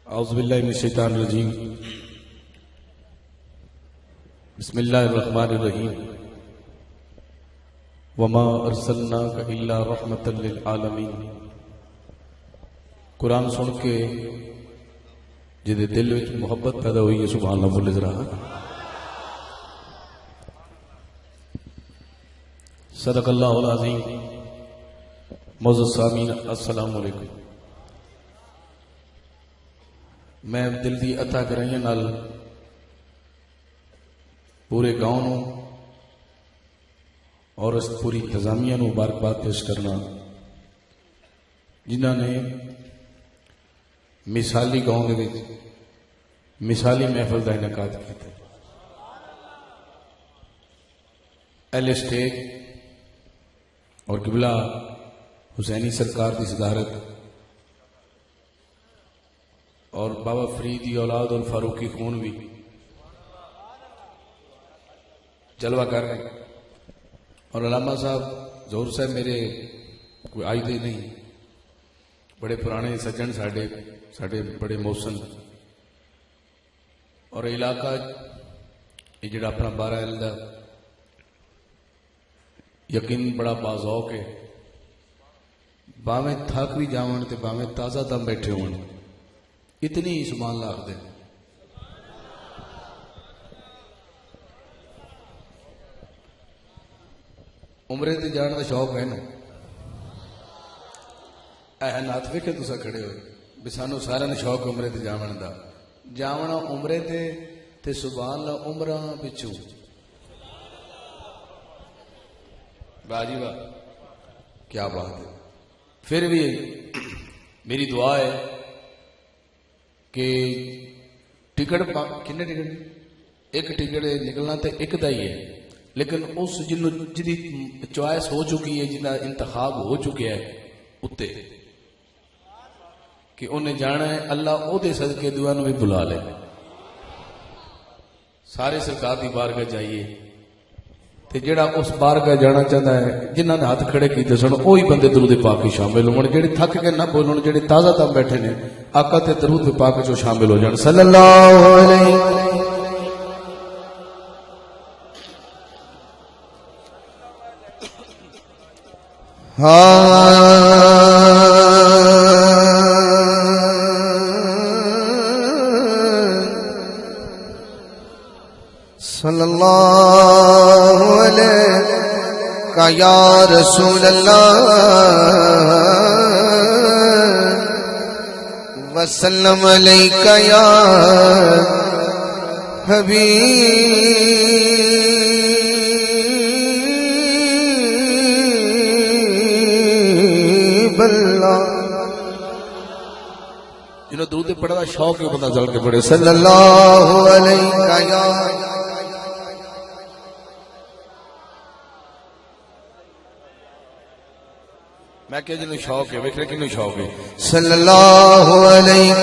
اعوذ باللہ من الشیطان الرجیم بسم اللہ الرحمن الرحیم وما ارسلناک الا رحمتا للعالمین۔ قرآن سن کے جدے دل وچ محبت پیدا ہوئی ہے سبحان اللہ بولے ذرا۔ صدق اللہ العظیم۔ معزز سامعین السلام علیکم۔ میں دل دی عطا کرائیاں نال پورے گاؤں نو اور اس پوری انتظامیہ نو مبارکباد پیش کرنا جنہاں نے مثالی گاؤں دے وچ مثالی محفل دا انعقاد کیتا۔ اہل اسٹیج اور قبلہ حسینی سرکار کی صدارت اور بابا فرید کی اولاد اور فاروقی خون بھی جلوہ کر رہے ہیں، اور علامہ صاحب ظہور صاحب میرے کوئی آئی دے نہیں، بڑے پرانے سجن ساڈے بڑے محسن، اور علاقہ یہ جڑا اپنا 12 ایل دا یقین بڑا باذوق ہے، باویں تھک بھی جاون تے باویں تازہ دم بیٹھے ہون اتنی سبحان اللہ آخدے۔ عمرے تے جان دا شوق ہے نا، اے نات ویکھے تساں کھڑے ہوئے بھی سانو سارے نے شوق عمرے تے جاون دا، جاونا عمرے تے سبحان اللہ عمرہ پچھوں واہ جی واہ کیا بات ہے۔ پھر بھی میری دعا ہے کہ ٹکٹ کنے ٹکٹ ایک ٹکٹ نکلنا تے ایک دا ہی ہے، لیکن اس جدی چوائس ہو چکی ہے، جنہ انتخاب ہو چکے ہے اتے کہ انہیں جانا ہے، اللہ او دے صدقے دعا نو بھی بلا لے۔ سارے سرکار دی بارگاہ جائیے تے جڑا اس بارگاہ جانا چاہتا ہے، جنہاں نے ہاتھ کھڑے کیتے سن وہی بندے درود پاک کی شامل ہون، جڑے تھک کے نہ بولن، جڑے تازہ دم بیٹھے نے آقا تے درود پاک چ شامل ہو جان صلی اللہ علیہ۔ صلی اللہ علیہ یا رسول اللہ وسلم علیک یا حبیب اللہ۔ جنہوں درود پڑھنا شوق ہے بندہ چل کے پڑھے صلی اللہ علیہ یا میں کہ جنہوں شوق ہے ویکھ رہے کنوں شوق ہے صلی اللہ علیہ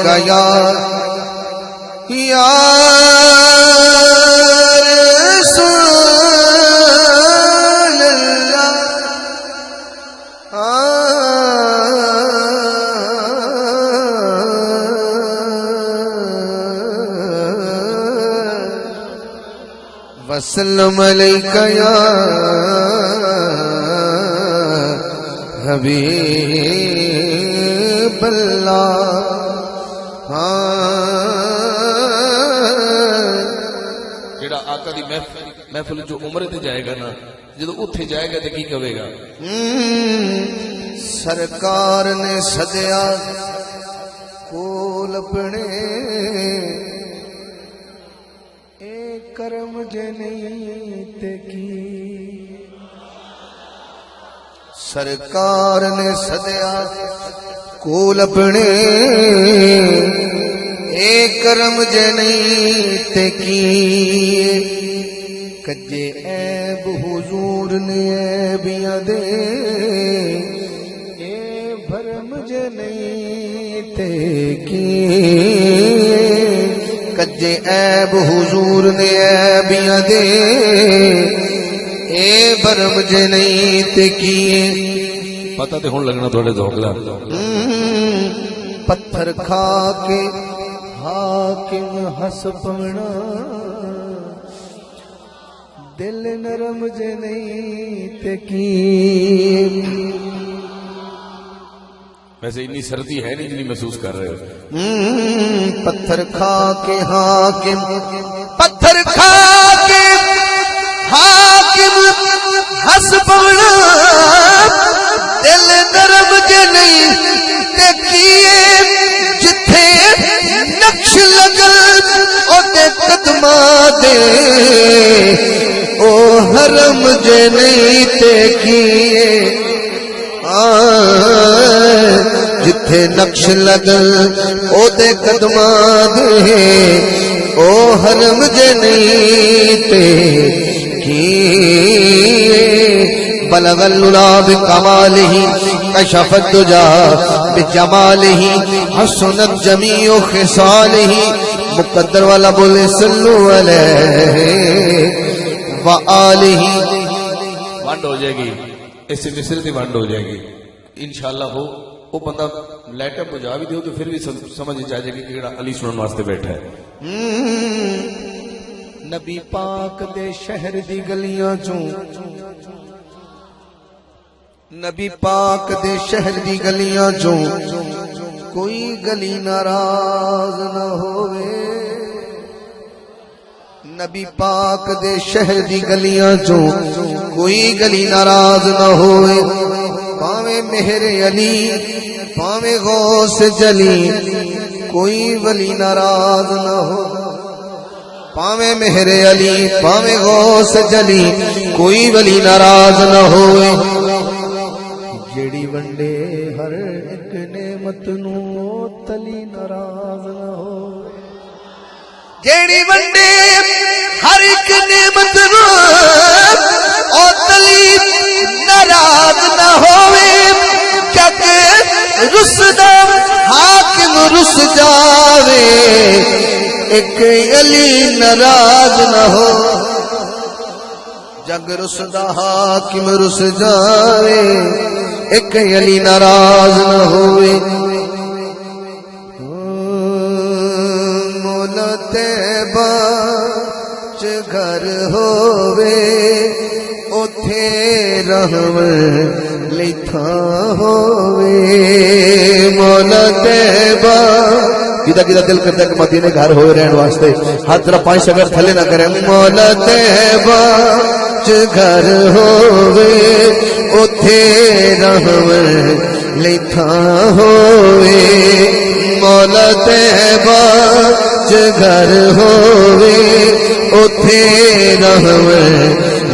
یا رسول اللہ وسلم علیک یا حبیب اللہ۔ جڑا آقا دی محفل جو عمرے تے جائے گا نا، جدو اتھے جائے گا تے کی کہے گا؟ سرکار نے سدیا کول اپنے اے کرم جے نہیں تے کی، سرکار نے سدیا کول اپنے اے کرم جے نہیں تے کی، کجے عیب حضور نے عیبیاں دے اے بھرم جے نہیں تے کی، کجے عیب حضور نے عیبیاں دے اے برم جے نہیں تے کیے، پتہ تے ہون لگنا تھوڑے ذوق دا، پتھر کھا کے حاکم ہس پونا دل نرم جے نہیں تے کی ویسے اتنی سردی ہے نہیں جتنی محسوس کر رہے ہو پتھر کھا کے حاکم پتھر کھا کے حاکم ہس پونا دل نرم جے نہیں تے کیے جتھے نقش لگل او تے قدماں دے او حرم جے نہیں تے کیے جتھے نقش لگل او دے قدماں دے او حرم جے نہیں تے کیے بلغ العلا بکمالہ کشف الدجا بجمالہ حسنت جمیع خصالہ مقدر والا بولے صلو علیہ وآلہ ونڈ ہو جائے گی اس مصر کی ونڈ ہو جائے گی انشاءاللہ وہ بندہ لائٹ اپ بجا بھی دیو تو پھر بھی سمجھ جائے گی کہ علی سنن واسطے بیٹھا ہے نبی پاک دے شہر دی گلیاں چوں نبی پاک دے شہر دی گلیاں چوں کوئی گلی ناراض نہ ہوئے نبی پاک دے شہر دی گلیاں چوں کوئی گلی ناراض نہ ہوئے پاویں مہر علی پاویں غوث جلی کوئی ولی ناراض نہ ہو پاویں مہر علی پاویں غوث جلی کوئی ولی ناراض نہ ہوئے جیڑی ونڈے ہر ایک نعمت نو تلی ناراض نہ ہو جیڑی ونڈے ہر ایک نعمت نو او تلی ناراض نہ ہوئے جگ رسدا حاکم رس جاوے ایک علی ناراض نہ ہو جگ رسدا حاکم رس جاوے ایک علی ناراض نہ ہوئے مولا طیبہ چ گھر ہووے اوتھے رحم لکھا ہووے مولا طیبہ کدا کدا دل کرتا ہے کہ مدینے گھر ہوئے رہن واسطے ہر طرح پانچ اگر تھلے نہ کریں مولا طیبہ چ گھر ہووے اوتھے رحم لکھا ہووے مولا طیبہ چ گھر ہووے اوتھے رحم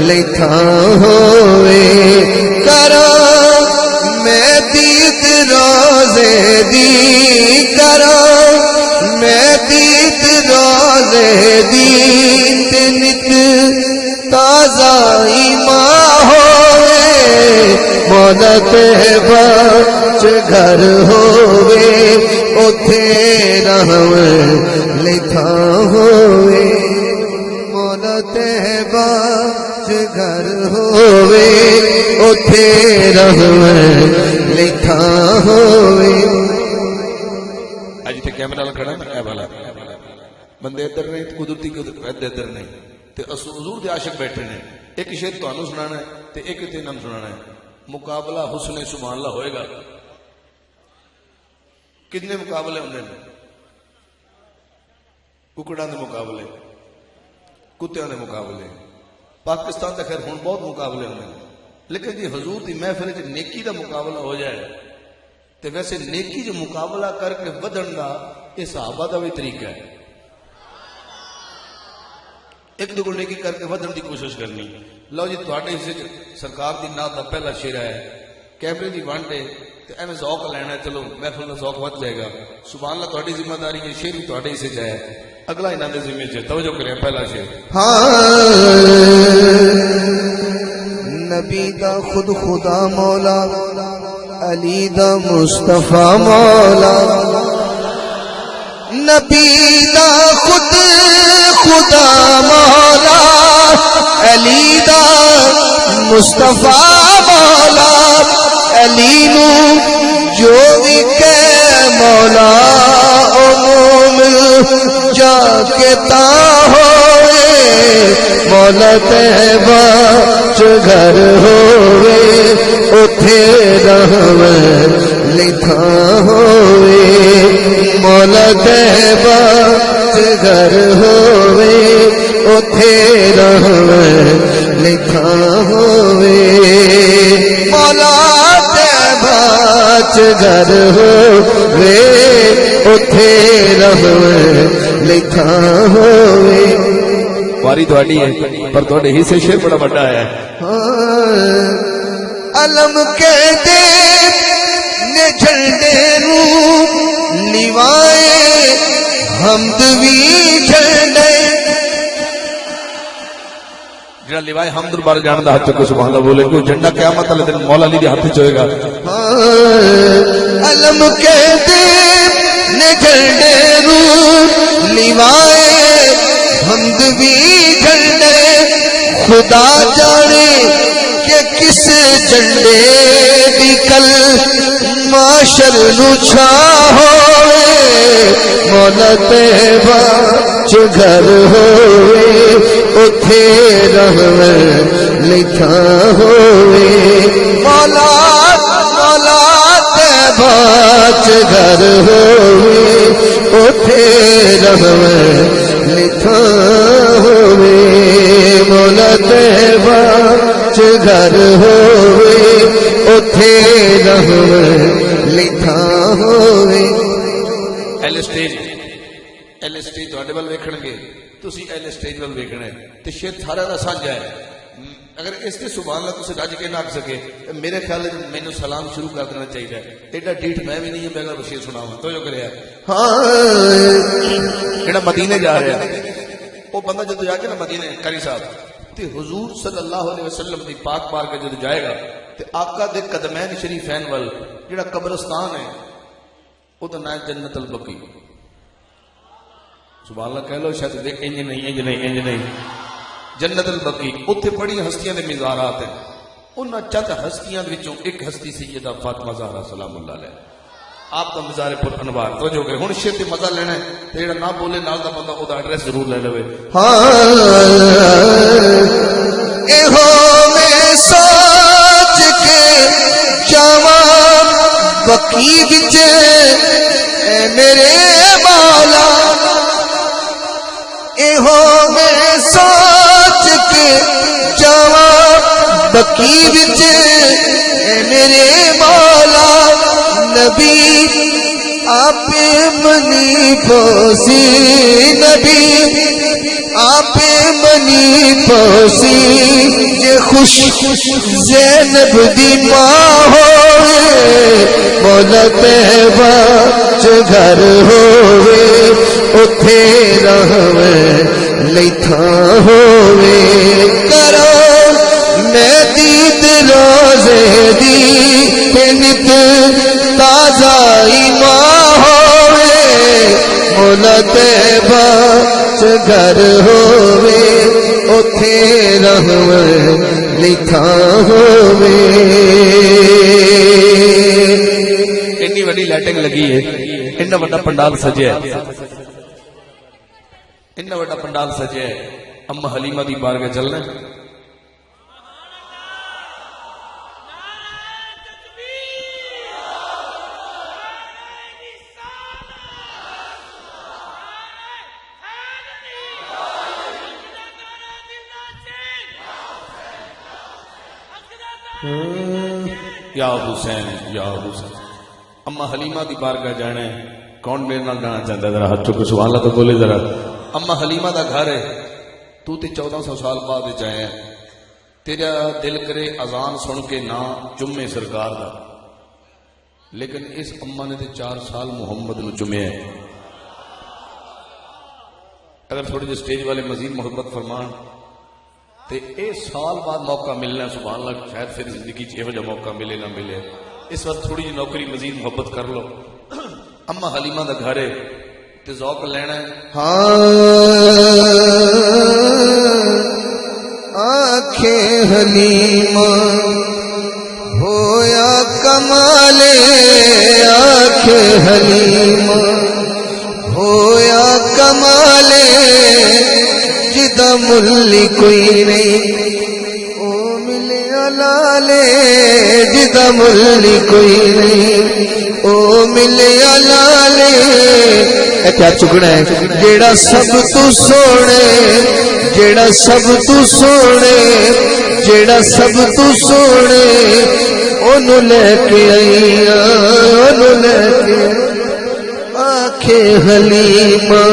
لکھا ہووے کراں میں دید روزے دی کراں میں دید روزے دی تے نت تازہ ایمان ہووے مولا طیبہ چ گھر ہووے اوتھے رحم لکھا ہووے مولا طیبہ چ گھر ہووے اوتھے رحم لکھا ہووے اج تے کیمرہ لال کھڑا ہے اے والا بندے ادھر نہیں قدرتی ادھر نہیں تے حضور دے عاشق بیٹھے نے ایک شعر تانوں سنانا ہے تے ایک تے نام سنانا ہے مقابلہ حسن سبحان اللہ ہوئے گا کتنے مقابلے ہوندے نے ککڑاں دے مقابلے کتیاں دے مقابلے پاکستان تے خیر ہن بہت مقابلے ہوندے ہیں لیکن جی حضور دی محفل وچ نیکی دا مقابلہ ہو جائے تے ویسے نیکی جو مقابلہ کر کے ودھن دا یہ صحابہ دا بھی طریقہ ہے ایک دو نیکی کر کے ودھن دی کوشش کرنی لو جی تواڈے حصے سرکار دی نات دا پہلا شعر ہے کیمرے دی ونڈ ہے تے ایویں ذوق لینا ہے چلو محفل دا ذوق ود جائے گا سبحان اللہ تواڈی ذمہ داری ہے شعر بھی تواڈے حصے ہے اگلا انہاں دے ذمہ ہے توجہ کریں پہلا شعر نبی دا خود خدا مولا علی دا مصطفیٰ مولا نبی دا خود خدا مولا علی دا مصطفیٰ مولا علی نو جو بھی کہ مولا او مومن کے تا ہوئے مولا طیبہ چ گھر ہوئے اتھے رہویں لکھا ہوئے مولا طیبہ چ گھر ہوئے اتھے رہویں لکھا ہوئے مولا طیبہ چ گھر ہوئے اتھے رہویں لکھا ہوئے واری تھوڑی ہے پر تھوڑے حصے شیر بڑا بڑا ہے علم کے دے نے جھنڈے نو لیوائے حمد وی جھنڈے جڑا لیوائے حمد بار جان دا ہاتھ چکو سبحان اللہ بولے کوئی جھنڈا قیامت والے دن مولا علی دے ہاتھ وچ ہوئے گا علم کے دے نے جھنڈے نو لیوائے حمد بھی جھنڈے خدا جانے کہ کس جھنڈے دی کل معاشر نو چھا ہوئے مولا طیبہ چ گھر ہوئے اتھے رہویں لکھا ہوئے مولا طیبہ چ گھر ہوئے اتھے رہویں لکھا ہوئے مولا طیبہ چ گھر ہوئے اتھے رہویں لکھا ہوئے ایل سٹیج تواڈے ول ویکھن گے تسی ایل سٹیج ول ویکھنا ہے تے شیر سارا دا سانجا ہے اگر اس تے سبحان اللہ تسی رج کے نہ آکھ سکے میرے خیال ہے مینوں سلام شروع کر دینا چاہیے ایڈا ڈیٹ میں بھی نہیں ہے میں اگر شیر سناواں تو جو کریا ہاں جڑا مدینے جا رہا ہے وہ بندہ جدو جا کے نا مدینے قاری صاحب تے حضور صلی اللہ علیہ وسلم دی پاک بار کے جدو جائے گا تے آقا دے قدمین شریفین ول جڑا قبرستان ہے وہ تو نہ جنت البقی سبحان اللہ کہہ لو شاید انج نہیں جنت البقی اتنے بڑی ہستیاں دے مزارات ہیں انہاں چند ہستیاں دے وچوں ایک ہستی سیدہ فاطمہ زہرا سلام اللہ علیہ آپ کا مزار پر انوار توجہ کرے ہن شیر تے مزہ لینا ہے تے جڑا نہ بولے نال دا بندہ او دا ایڈریس ضرور لے لوے ہاں ایہو میں سوچ کے جاواں بقی وچ اے میرے مولا ایہو میں سوچ کے جاواں بقی وچ اے میرے مولا نبی آپ منی پوسی نبی آپ منی پوسی جے خوش زینب دی ماں ہوئے مولا طیبہ چ گھر ہوئے اتھے رہویں لکھا ہوئے کرو میں دید روزے دی نت تازہ ایمان ہوئے مولا طیبہ چ گھر ہوئے اتھے رہویں لکھا ہوئے اتنی بڑی لائٹنگ لگی ہے اتنا بڑا پنڈال سجیا ہے اتنا بڑا پنڈال سجیا ہے اما حلیمہ دی بارگاہ چلنا ہے یا حسین یا حسین اما حلیمہ دی بارگاہ جانا ہے کون میرے نال جانا چاہتا ہے ذرا ہاتھ چکو سبحان اللہ تو بولے ذرا اما حلیمہ دا گھر ہے تو تے 1400 سال بعد جائے ہیں تیرا دل کرے اذان سن کے نہ چمے سرکار دا لیکن اس اما نے تے 4 سال محمد نو چمے ہے اگر تھوڑی جی سٹیج والے مزید محبت فرمان تے اے سال بعد موقع ملنا ہے سبحان اللہ شاید پھر زندگی چ ایہو جا موقع ملے نہ ملے اس وقت تھوڑی جی نوکری مزید محبت کر لو اما حلیمہ دا گھر ہے تے ذوق لینا ہے آنکھیں حلیمہ ہویا کمالے آنکھیں حلیمہ ہویا کمالے جدا ملی کوئی نہیں او ملیا لالے جدا ملی کوئی نہیں او ملیا لالے اے کیا چکنا ہے جیڑا سب تو سونے جیڑا سب تو سونے جیڑا سب تو سونے اونوں لے کے آئیاں اونوں لے کے آنکھیں حلیمہ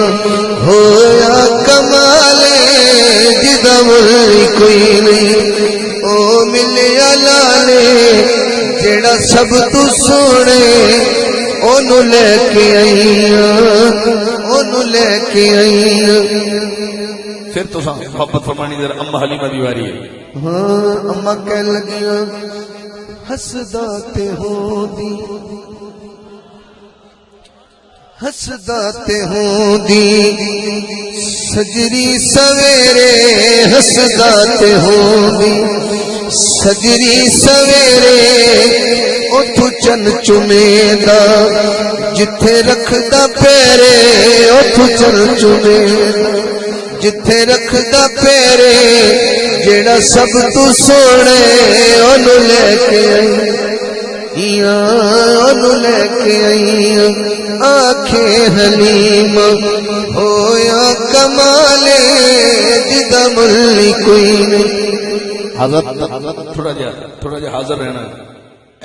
ہویا کمالے جدا ملی کوئی نہیں او ملیا لالے جیڑا سب تو سونے اونوں لے کے آئیاں اونوں لے کے آئیاں پھر تو محبت فرمانی در اما حلیمہ دی واری ہے ہاں اما کہہ لگیاں ہسدا تے ہوندی ہسدا تے ہوندی سجری سویرے ہسدا تے ہوندی سجری سویرے اوتھوں چن چمیدا جتھے رکھدا پیرے اوتھوں چن چمیدا جتھے رکھدا پیرے جیڑا سب تو سونے اونوں لے کے آئیاں اونوں لے کے آئیاں آنکھیں حلیمہ ہویا کمالے جدا ملی کوئی نہیں حضرت تھوڑا جا حاضر رہنا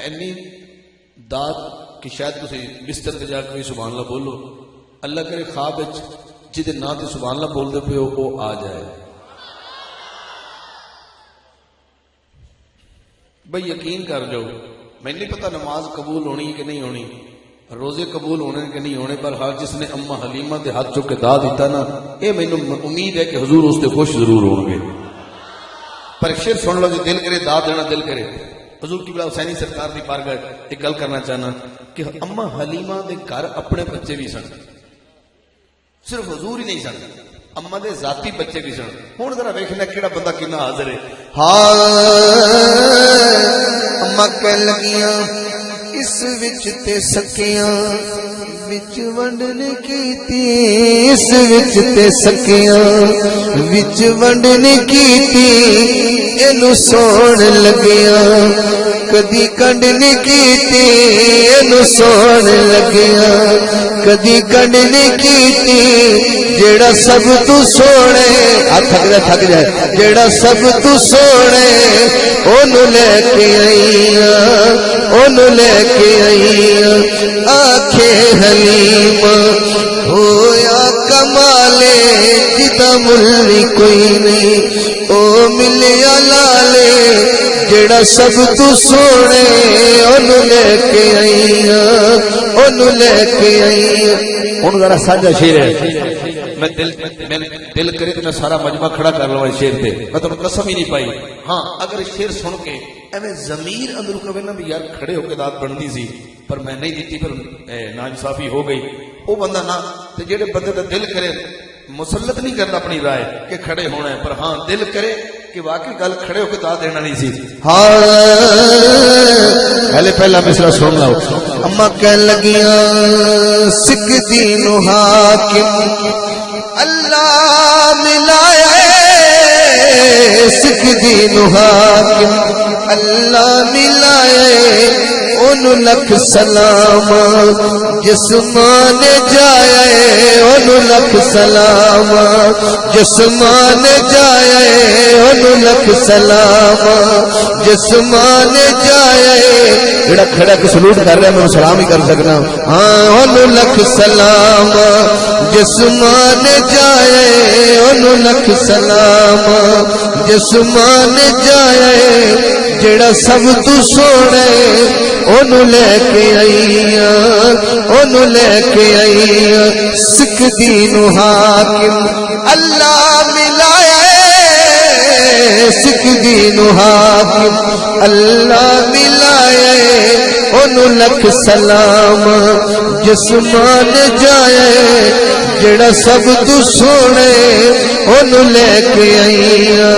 اینی داد کہ شاید تسی بستر تے جا کے سبحان اللہ بولو اللہ کرے خواب وچ جدے نا تے سبحان اللہ بول دے پے او آ جائے بھئی یقین کر جاؤ میں نہیں پتا نماز قبول ہونی کہ نہیں ہونی روزے قبول ہونے کہ نہیں ہونے پر ہر جس نے اما حلیمہ دے ہاتھ چک کے دا دیتا نا اے میں امید ہے کہ حضور اس سے خوش ضرور ہوں گے پر شیر سن لو جو دل کرے دا دینا دل کرے حضور کی بلا حسینی سرکار دی بارگاہ ایک گل کرنا چاہنا کہ اما حلیمہ دے گھر اپنے بچے بھی سن صرف حضور ہی نہیں سن اما دے ذاتی بچے بھی سن ہوں ذرا ویکھنا کیڑا بندہ کنا حاضر ہے ہاں اما کہہ لگیاں اس وچ تے سکیاں وچ ونڈن کیتی اس وچ تے سکیاں وچ ونڈن کیتی اینو سون لگیاں کدی کنڈ نہیں کیتی اینو سون لگیاں کدی کنڈ نہیں کیتی جیڑا سب تو سونے تھک جائے جیڑا سب تو سونے اونوں لے کے آئیاں اونوں لے کے آئیاں آنکھیں حلیمہ ہویا کمالے جدا ملی کوئی نہیں او ملیا لالے جیڑا سب تو سونے اونوں لے کے آئیاں اونوں لے کے آئیاں ہوں ذرا ساجا شیر ہے میں دل کرے تو میں سارا مجمع کھڑا کر لوں شیر پہ میں تمہیں قسم ہی نہیں پائی ہاں اگر شیر سن کے ایویں ضمیر اندر کہے نا بھی یار کھڑے ہو کے داد بنتی سی پر میں نہیں دیتی پھر ناانصافی ہو گئی وہ بندہ نہ تے جڑے بندے دا دل کرے مسلط نہیں کرتا اپنی رائے کہ کھڑے ہونا ہے پر ہاں دل کرے کہ واقعی گل کھڑے ہو کے داد دینا نہیں سی ہاں پہلے پہلا مصرع سن لو اما کہہ لگیاں سکھ دین حاکم اللہ ملایا سکھ دین حاکم اللہ ملایا ان لکھ سلام جسمان جائے ان لکھ سلام جسمان جائے ان لکھ سلام جسمان جائے جڑا کھڑا کے سلوٹ کر رہا ہے میں سلام ہی کر سکنا ہاں ان لکھ سلام جسمان جائے ان لکھ سلام جسمان جائے جڑا سب تو سونے اونوں لے کے آئیاں اونوں لے کے آئیاں سکھ دین حاکم اللہ ملایا سکھ دین حاکم اللہ ملایا اونوں لکھ سلام جسمان جائے جڑا سب تو سونے اونوں لے کے آئیاں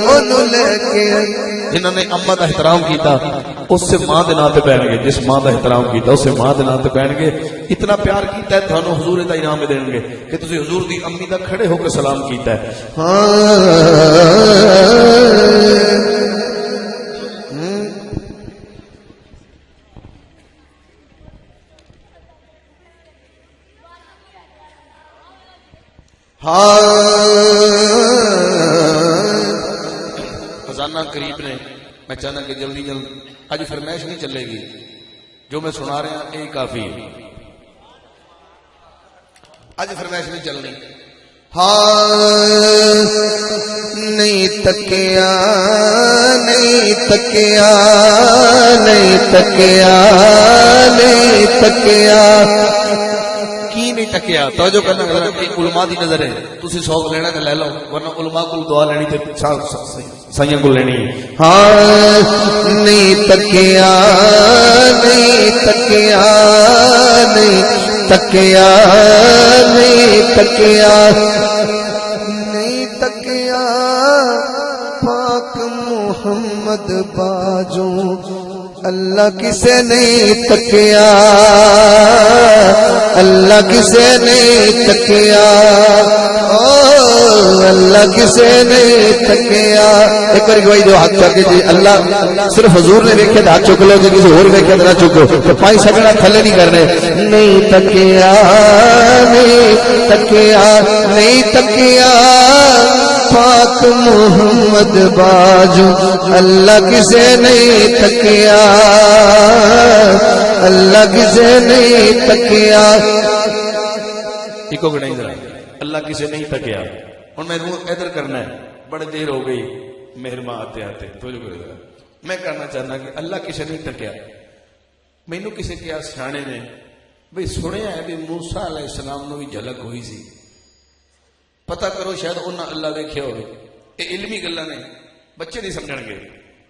اونوں لے کے آئیاں جنہوں نے اما کا احترام کیتا اس سے ماں دے نام تے پہن گے، جس ماں دا احترام کیتا اس سے ماں دے نام تے پہن گے. اتنا پیار کیتا ہے تھانوں حضور دا انعام دین گے کہ تسی حضور دی امی دا کھڑے ہو کے سلام کیتا ہے. خزانہ قریب نے، میں چاہنا کہ جلدی جلد آج فرمائش نہیں چلے گی، جو میں سنا رہا ہوں یہ کافی ہے، آج فرمائش نہیں چلنی. نہیں تکیا نہیں تکیا نہیں تکیا نہیں تکیا. کی نہیں تکیا؟ توجہ کرنا کہ علماء دی نظر ہے، تسی سوگ لینا تے لے لو، ورنہ علماء کو دعا لینی تے سائیاں کو لینی ہے. نہیں تکیا نہیں تکیا نہیں تکیا نہیں تکیا نہیں تکیا پاک محمد باجو اللہ کسے نہیں تکیا اللہ کسے نہیں تکیا اللہ کسے نہیں تکیا. ایک بار گواہی دو ہاتھ چاہ کے جی اللہ صرف حضور نے دیکھے تو ہاتھ چک لو، کہ کسی اور دیکھے تو نہ چکو، تو پائیں سکنا تھلے نہیں کرنے. نہیں تکیا نہیں تکیا نہیں تکیا پاک محمد باجو اللہ کسے نہیں تکیا اللہ کسے نہیں تکیا. ایک نہیں ذرا اللہ کسے نہیں تکیا. ہوں میں ادھر کرنا ہے، بڑے دیر ہو گئی مہربان آتے آتے. میں کرنا چاہنا کہ اللہ کسے نہیں تکیا. مینو کسے کیا سیانے نے بھئی سنیا ہے بھی موسیٰ علیہ السلام نو بھی جھلک ہوئی سی، پتہ کرو شاید انہاں اللہ دیکھے ہوئے. یہ علمی گلاں نے، بچے نہیں سمجھن گے.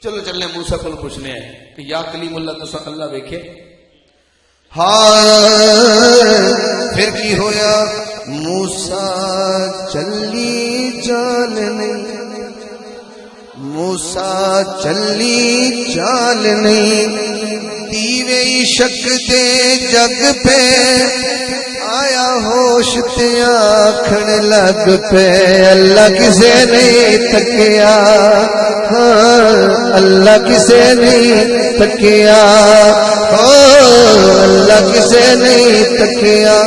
چلو چلنے موسیٰ کو پوچھنے ہیں کہ یا کلیم اللہ تساں اللہ دیکھے؟ پھر کی ہویا موسیٰ چلی چال نہیں موسیٰ چلی چال نہیں دیوے عشق دے جگ پہ آیا ہوش تے آکھن لگ پہ اللہ کسے نہیں تکیا اللہ کسے نہیں تکیا اللہ کسے نہیں تکیا.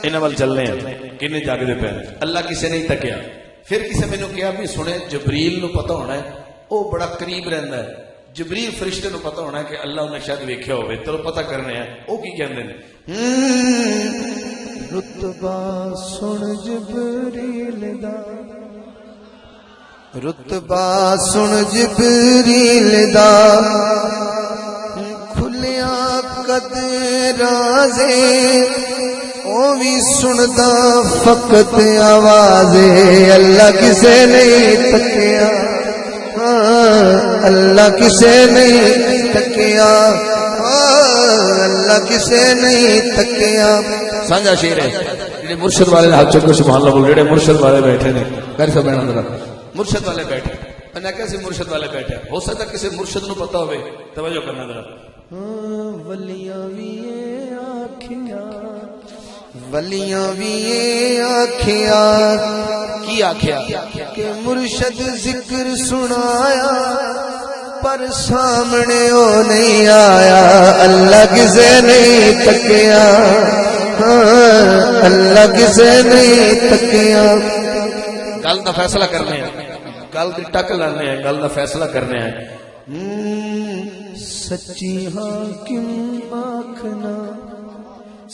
انہاں ول چلنے ہیں کنے جاگدے پے اللہ کسے نہیں تکیا. پھر کسے مینوں کہا بھی سنے جبریل نو پتہ ہونا ہے، او بڑا قریب رہندا ہے، جبریل فرشتے نو پتہ ہونا ہے کہ اللہ انہیں شاید ویکھیا ہوئے، چلو پتہ کرنے ہیں. او کی کہندے نے رتبہ سن جبریل دا رتبہ سن جبریل دا کھلیا قد رازے او بھی سندا فقط آوازے اللہ کسے نہیں تکیا اللہ کسے نہیں تکیا اللہ کسے نہیں تکیا. سانجا شیر ہے جڑے مرشد والے ہاتھ چکو سبحان اللہ بول، جڑے مرشد والے بیٹھے نے گھر سے بہن اندر مرشد والے بیٹھے، میں کیسے مرشد والے بیٹھے ہو سکتا کسی مرشد نو پتہ ہوئے. توجہ کرنا ذرا. ولیاں وی آکھیا ولیاں وی آکھیا کی آکھیا کہ مرشد ذکر سنایا پر سامنے او نہیں آیا اللہ کسے نہیں تکیا اللہ کسے نہیں تکیا. گل دا فیصلہ کرنے ہیں، گل دی ٹک لانے ہیں، گل دا فیصلہ کرنے ہیں. سچی حاکم آکھنا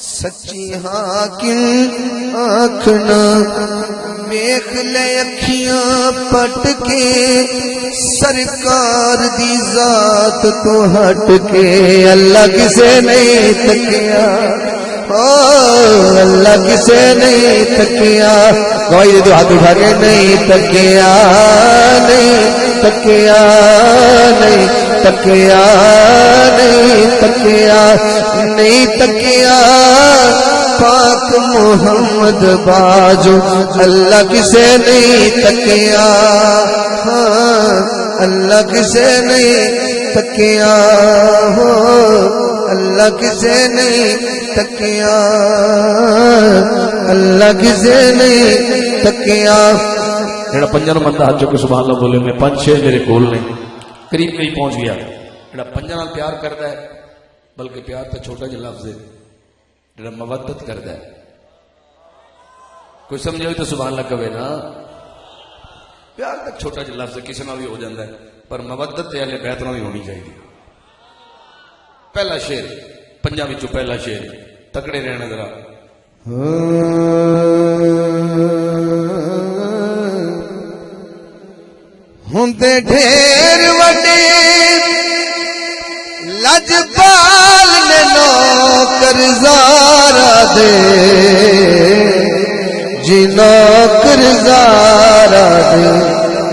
سچی حاکم آکھنا ویکھ لے اکھیاں پٹ کے سرکار دی ذات تو ہٹ کے اللہ کسے نہیں تکیا اللہ کسے نہیں تکیا. گواہی دو ہاتھ اٹھا کے نہیں تکیا نہیں تکیا نہیں تکیا نہیں تکیا نہیں تکیا پاک محمد باجو اللہ کسے نہیں تکیا اللہ کسے نہیں تکیا ہو اللہ کسے نہیں تکیا اللہ کسے نہیں تکیا جڑا پنجاں بندہ ہاتھ چک سبحان اللہ بولے میں 5-6 میرے کول نے قریب نہیں پہنچ گیا جڑا پنجاں نال پیار کردا ہے بلکہ پیار تو چھوٹا جہا لفظ ہے جڑا مودت کردا ہے کوئی سمجھے تو سبحان اللہ کہے نا پیار تو چھوٹا جہا لفظ ہے کسی نال بھی ہو جاتا ہے پر مودت اہل بیت نال بھی ہونی چاہیے پہلا شعر پنجاں وچوں پہلا شعر تکڑے رہنا ذرا ہوندے ڈھیر وڈے لجپال نے نوکر زارا دے جی نوکر زارا دے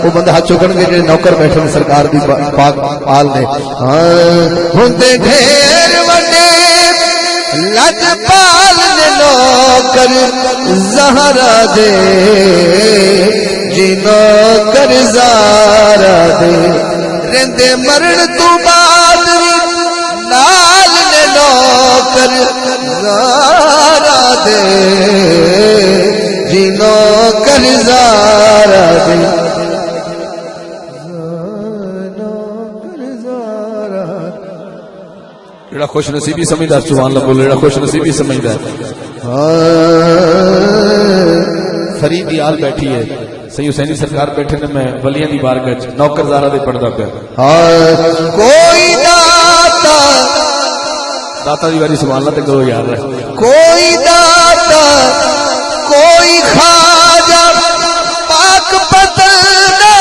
وہ بندہ ہاتھ چکن گے جی نوکر بیٹھے سرکار دی پاک پال نے ہوندے ڈھیر وڈے لجپال نے نوکر زہرا دے جی نوکر زارا دے رندے مرن تو بعد نال نے نوکر زارا دے جی نوکر زارا دے نوکر زارا جڑا خوش نصیبی سمجھدا سبحان اللہ بولے جڑا خوش نصیبی سمجھدا فرید یار بیٹھی ہے سی حسینی سرکار بیٹھے نے میں ولیاں دی بارگاہ وچ نوکر زارا دے پڑھدا پیا کوئی داتا داتا دی واری سبحان اللہ تے کرو یار کوئی داتا کوئی خواجہ پاک پتنا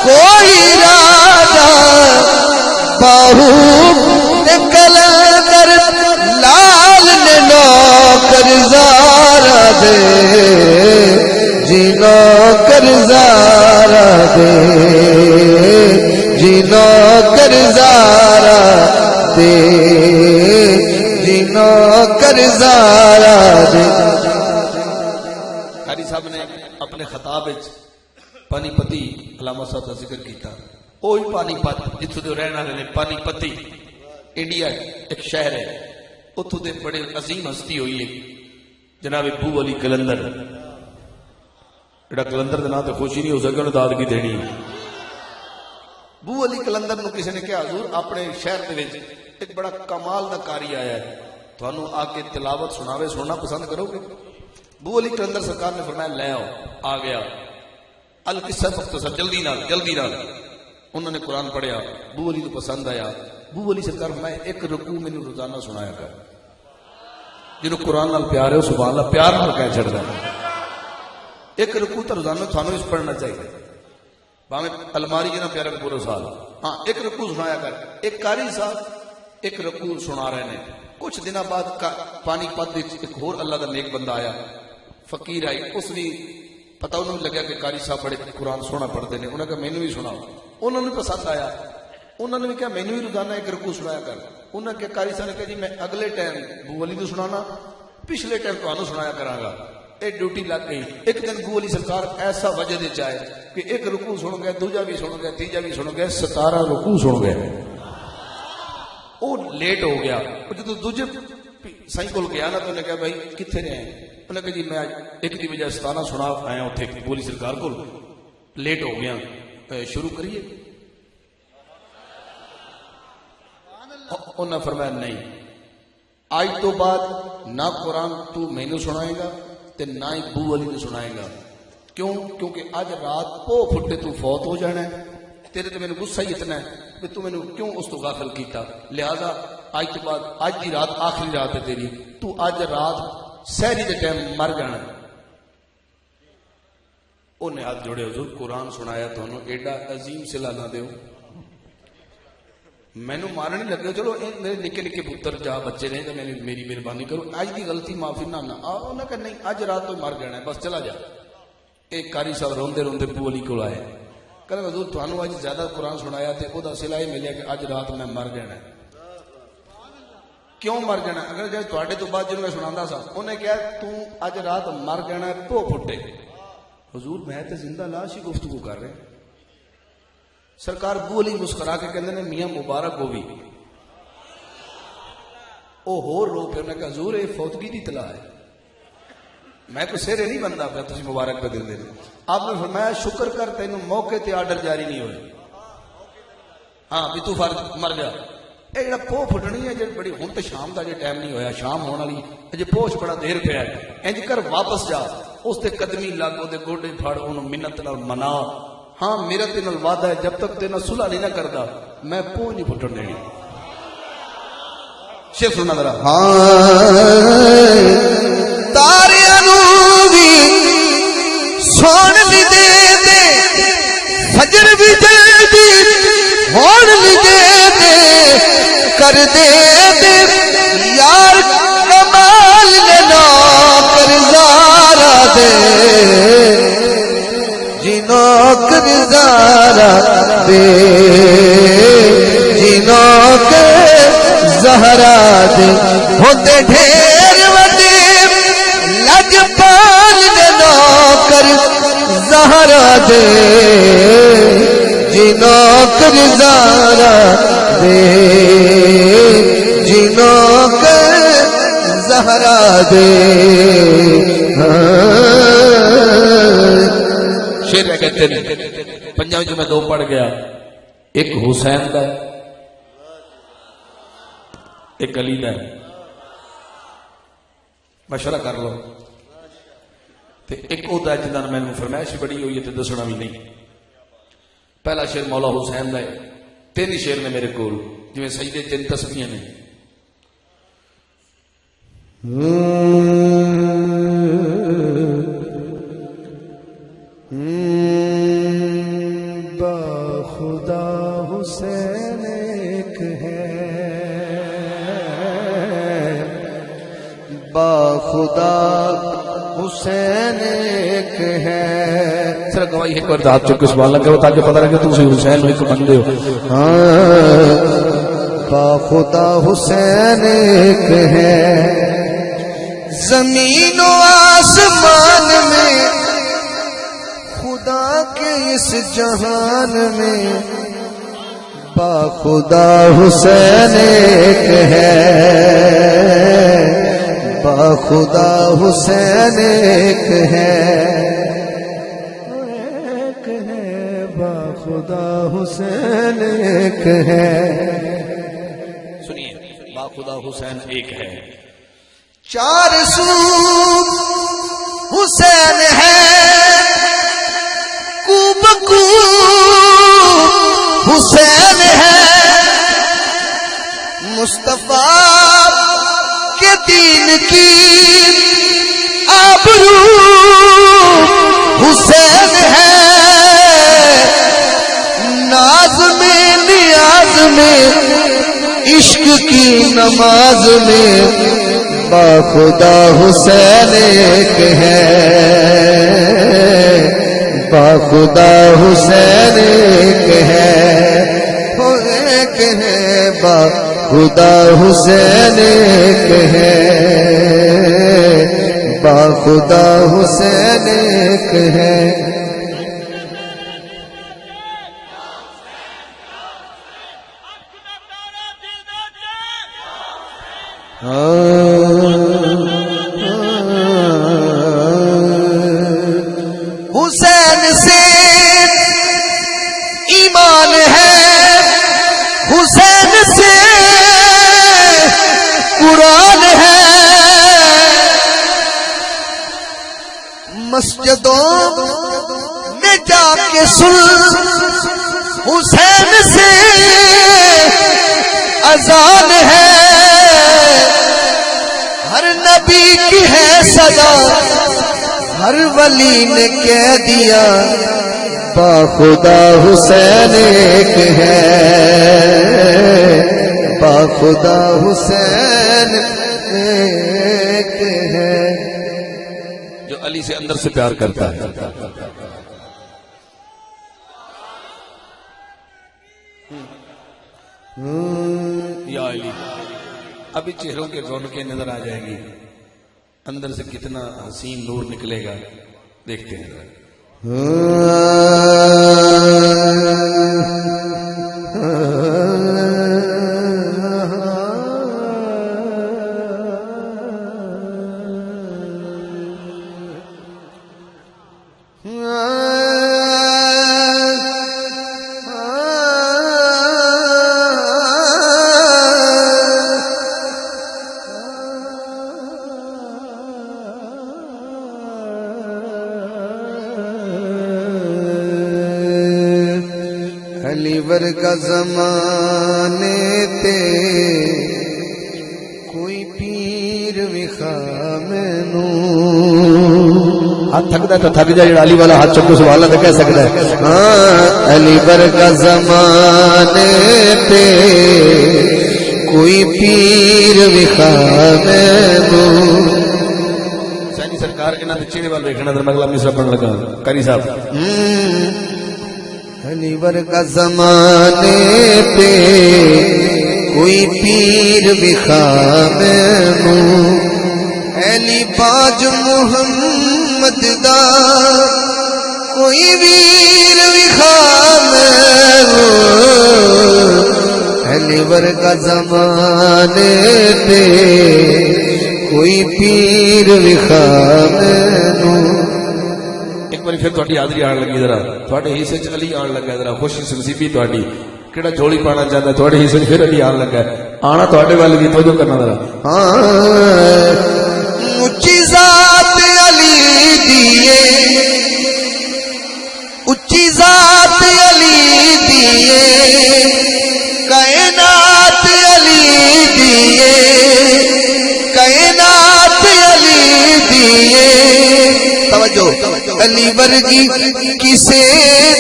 کوئی راجہ باہو کلندر لال نے نوکر زارا دے جی نوکر زارا دے جی نوکر زارا دے جی نوکر زارا دے قاری صاحب نے اپنے خطاب وچ پانی پتی علامہ صاحب کا ذکر کیتا اوہی پانی پت جتھوں دے رہن والے نے پانی پتی انڈیا ایک شہر ہے اتھوں دے بڑے عظیم ہستی ہوئی ہے جناب ابو علی کلندر جڑا کلندر دے نام تے خوشی نہیں ہو سکے انہوں داد کی دینی ابو علی کلندر نو کسی نے کہا حضور اپنے شہر دے وچ ایک بڑا کمال دا کاری آیا ہے تھانوں آ کے تلاوت سناوے سننا پسند کرو گے ابو علی کلندر سرکار نے فرمایا لے آؤ آ گیا القصہ مختصر جلدی نال انہوں نے قرآن پڑھیا ابو علی کو پسند آیا ابو علی سرکار فرمایا ایک رکوع میں روزانہ سنایا کر جنہوں قرآن نال پیار ہے سبحان اللہ پیار نال کہہ چھڑدا ہے ایک رکوع تو روزانہ تھانوں اس پڑھنا چاہیے باویں الماری جنہ پیارے کو پورا سال ہاں ایک رکوع سنایا کر ایک قاری صاحب ایک رکوع سنا رہے ہیں کچھ دنوں بعد پانی پت ایک اور اللہ کا نیک بندہ آیا فقیر آئی اس نے پتا انہوں نے لگا کہ قاری صاحب بڑے قرآن سونا پڑھتے ہیں انہوں نے کہا مینوں بھی سناؤ انہوں نے پسند آیا انہوں نے بھی کہا مینوں بھی روزانہ ایک رکوع سنایا کر انہوں نے کہا قاری صاحب نے کہا جی میں اگلے ٹائم ابو علی کو سنانا پچھلے ٹائم تمہیں سنایا کراں گا یہ ڈیوٹی لگ گئی ایک دن ابو علی سرکار ایسا وجہ دے چاہے کہ ایک رکوع سن گئے دوجا بھی سن گئے تیجا بھی سن گئے 17 رکوع سن گئے وہ لیٹ ہو گیا جب دوجے سائیں کول گیا نا تو انہیں کہا بھائی کتنے رہے ہیں انہوں نے کہا جی میں ایک دی وجہ 17 سنا آیا اتنے ابو علی سرکار کو لیٹ ہو گیا شروع کریے انہوں نے فرمایا نہیں آج تو بعد نہ قرآن تو مینوں سنائے گا تے نہ ہی ابو علی کو سنائے گا کیوں کیونکہ اج رات پو پھٹے تو فوت ہو جانا ہے تیرے تے میں غصہ ہی اتنا ہے کہ تو میں کیوں اس تو غافل کیتا لہذا آج تو بعد آج دی رات آخری رات ہے تیری تو آج رات سحری دے ٹائم مر جانا انہیں ہاتھ جوڑے حضور قرآن سنایا تو انہوں ایڈا عظیم صلہ نہ دیو مینوں مارنے لگے چلو میرے نکے نکے پتر جا بچے نے میں میری مہربانی کرو اج دی غلطی معافی نہ انہوں نے کہا نہیں اج رات تو مر جانا ہے بس چلا جا ایک قاری صاحب روندے روندے ابو علی کول آئے کہ حضور تھانوں اج زیادہ قرآن سنایا تے او دا صلہ یہ ملیا کہ اج رات میں مر جانا ہے کیوں مر جانا اگر جائے تواڈے تو بعد جنوں میں سناندا سا انہیں کہا تو اج رات مر جانا ہے پو پھٹے حضور میں تے زندہ لاش ہی گفتگو کر رہے سرکار بو علی مسکرا کے کہندے نے میاں مبارک ہووی او ہور رو پہ انہیں کہا حضور یہ فوتگی دی اطلاع ہے میں کوئی سیرے نہیں بنتا پہ تجھے مبارک پہ دے دے آپ نے فرمایا شکر کر تینوں موقع تے آرڈر جاری نہیں ہوئے ہاں بھی تو مر جا اے جڑا پو پھٹنی ہے جڑی بڑی ہن تے شام دا جے ٹائم نہیں ہویا شام ہون والی اجے پوچھ بڑا دیر پیا ہے انج کر واپس جا اس تے قدمی لگ او دے گوڈے پھڑ اونوں منت نال منا ہاں میرا تے نال وعدہ ہے جب تک تے نال صلح نہیں نہ کردا میں پو نہیں پھٹن دینی شیخ سننا ذرا تاریاں نوں وی سون لی دے دے فجر بھی جلدی ہون لی دے دے کر دے دے یار کمال نے نوکر زارا دے جی نوکر زارا دے جی نوکر زہرا دے ہوتے ڈھیر وڈے لج پال نے نوکر زہرا دے جی نوکر زہرا دے جی نوکر زہرا دے شیر میں کہتے ہیں پنجابی جو میں دو پڑھ گیا ایک حسین کا ہے ایک علی دا ہے مشورہ کر لو تے ایک او دا جنہاں نے میں نے فرمائش بڑی ہوئی ہے تے دسنا بھی نہیں پہلا شعر مولا حسین دا ہے تین شعر نے میرے کول جویں سجدے تین تسبیحاں نے با خدا حسین ایک ہے با خدا حسین ایک ہے سر گواہی ایک بار ہاتھ چوک کے سوال نہ کرو تاکہ پتہ لگے تم سے حسین ہو ایک بندے ہو با خدا حسین ایک ہے زمین و آسمان میں خدا کے اس جہان میں با خدا حسین ایک ہے با خدا حسین ایک ہے با خدا حسین ایک ہے سنیے با خدا حسین ایک ہے چار سو حسین ہے کو حسین ہے مصطفیٰ کے دین کی آبرو حسین ہے ناز میں نیاز میں عشق کی نماز میں با خدا حسین ایک ہے با خدا حسین ایک ہے با خدا حسین ایک ہے با خدا حسین ایک ہے حسین سے ایمان ہے حسین سے قرآن ہے مسجدوں میں جا کے سن حسین سے اذان ہے ہر نبی کی ہے صدا ہر ولی نے کہہ دیا با خدا حسین ایک ہے با خدا حسین ایک ہے جو علی سے اندر سے پیار کرتا ہے یا علی ابھی چہروں کے رونقیں نظر آ جائیں گی اندر سے کتنا حسین نور نکلے گا دیکھتے ہیں علی ورگا زمانے تے کوئی پیر وکھا مینوں ہاتھ تھکدا تو تھک جا جڑا علی والا ہاتھ چکو سبحان اللہ کہہ سکدا ہے ہاں علی ورگا زمانے تے کوئی پیر وکھا مینوں سینی سرکار انہاں دے چہرے وال ویکھنا تے اگلا مصرع پڑھن لگا قاری صاحب علی ورگا زمانے تے کوئی پیر وکھا مینوں علی باج محمد دا کوئی ویر وکھا مینوں علی ورگا زمانے تے کوئی پیر وکھا مینوں ایک بار پھر تھوڑی حاضری آن لگی ذرا تھوڑے حصے چ علی آن لگا ذرا خوشی نصیبی تھوڑی کیڑا جھولی پانا چاہتا ہے تھوڑے حصے پھر علی آن لگا آنا تھوڑے والے بھی توجہ کرنا ذرا ہاں اچھی ذات علی دیے اچھی ذات علی دیے کائنات علی دیے کائنات علی دیے توجہ علی ورگی کسے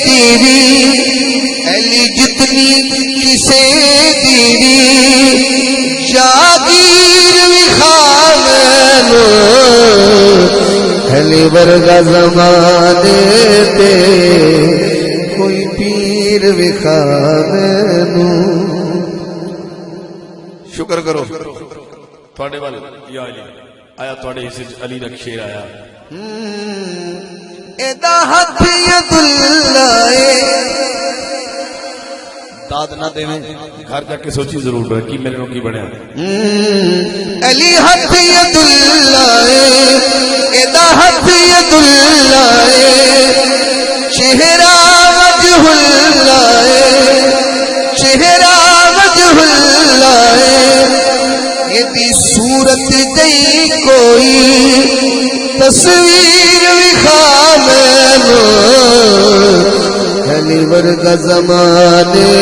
دیوی علی جتنی کسے دیوی جاگیر وکھا مینوں علی ورگا زمانے تے کوئی پیر وکھا مینوں شکر کرو تھوڑے والے یا علی آیا تھوڑے حصے علی دا شیر آیا ایدا ہاتھ ید اللہ داد نہ دے گھر جا کے سوچی ضرور ہے کی میرے نو کی بنیا علی ہاتھ ید اللہ ایدا ہاتھ ید اللہ چہرہ وجہ اللہ چہرہ وجہ اللہ ایدی صورت دئی کوئی تصویر وکھا مینوں علی ورگا زمانے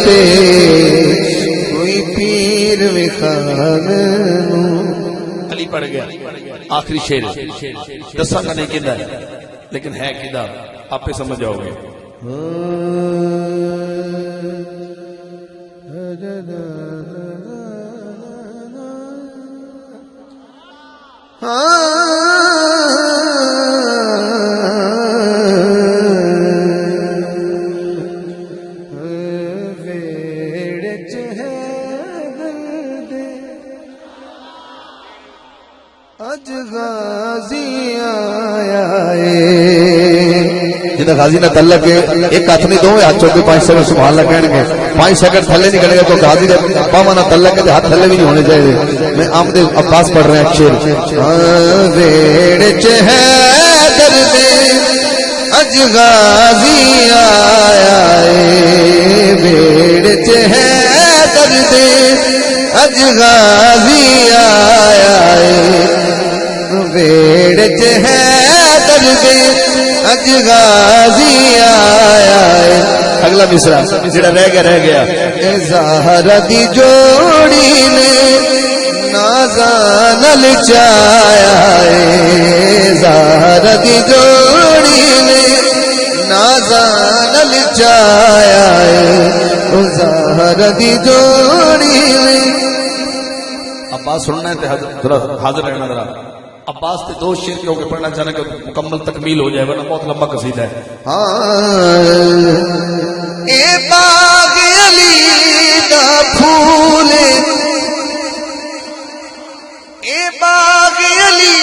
تے کوئی پیر وکھا مینوں علی پڑھ گیا آخری شعر دساں گا نہیں کیندا لیکن ہے کیندا آپ سمجھ جاؤ گے اج غازی آیا جنہیں غازی نہ تعلق ہے ایک ہاتھ نہیں دو ہاتھ چوکے 5 سیکنڈ سبحان اللہ کہنے گے 5 سیکنڈ تھلے نہیں کرے گا تو غازی نے باواں نہ تعلق ہے ہاتھ تھلے بھی نہیں ہونے چاہیے میں آمد عباس پڑھ رہے ہیں شعر ویڑ چ ہے درد اج غازی آیا ویڑ چ ہے درد اج غازی آیا ویڑ چ ہے درد اج غازی آیا اگلا مصرع جڑا رہ گیا زہرا دی جوڑی نے نازاں لچایا زہرا دی جوڑی نے نازاں لچایا زہرا دی جوڑی نے عباس سننا ہے ذرا حاضر رہنا ذرا عباس تے 2 شعر کیوں کہ پڑھنا چاہنا کہ مکمل تکمیل ہو جائے ورنہ بہت لمبا قصیدہ ہے اے باغ علی دا پھول اے باغ علی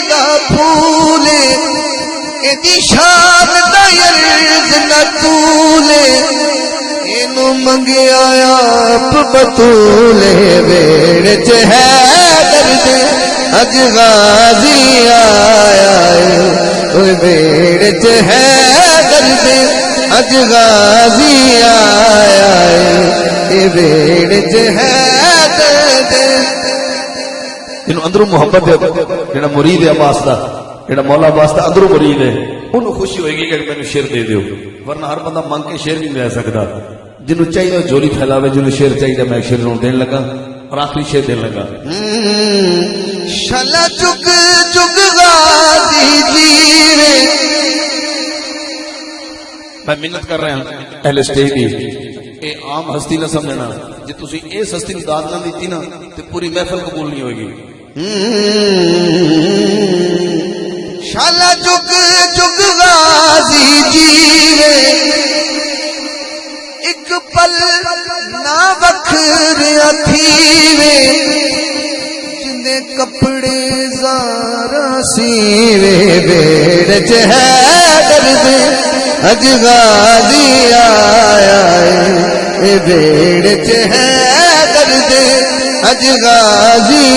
دا پھول ایدی شان دا عرض نہ طول اینو منگیا آپ بطول ویڑ چ ہے درد اج غازی آیا ویڑ چ ہے درد اج غازی آیا ویڑ چ ہے درد جنوں اندروں محبت ہے جڑا مرید ہے عباس دا جڑا مولا عباس دا اندروں مرید ہے انہوں خوشی ہوئے گی کہ میں نے شعر دے دیو ورنہ ہر بندہ مانگ کے شعر نہیں لے سکتا جنوں چاہیے جولی پھیلاوے، جنوں شیر چاہیے میں شیر نوں دین لگا اور آخری شیر دین لگا. شلا چک چک غازی جیوے. میں منت کر رہا ہوں اہل اسٹیج دی، اے عام ہستی نہ سمجھنا، جے تسی اس ہستی نوں داد نہ دیتی نا تے پوری محفل قبول نہیں ہوئے گی. شالا چک چک غازی جیوے، ایک پل نہ وکھریا تھیوے، جندے کپڑے زارا سیوے، بیڑ چ ہے درد اج غازی آیا ہے، بیڑ چ ہے درد اج غازی